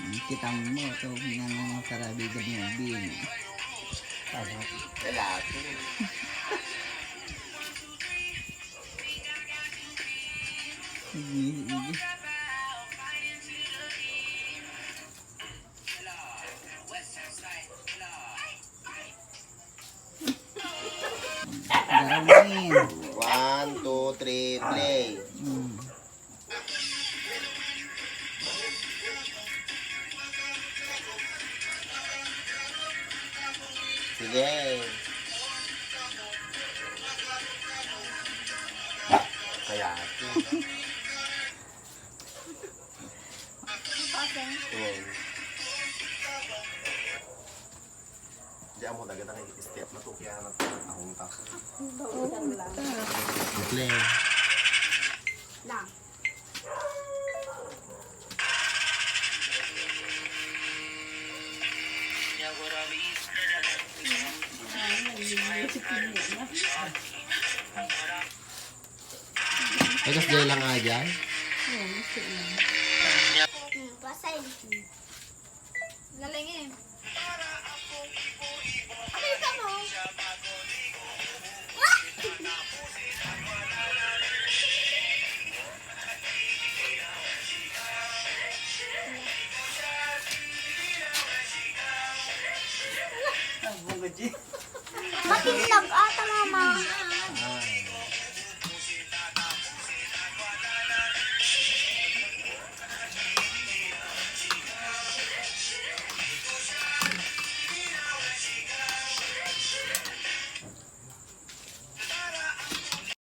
Kitang mo ito ng karabigan mo bin. Lalaki. Igi. Gawin. 1, 2, 3, play. Sige. Kaya ito. Diyan mo dagat ang step na to kaya nakunta. Play. Lang. Tapos dyan lang nga dyan. Pasay. Galing eh. Ano ka mo? Matinlag ata mama.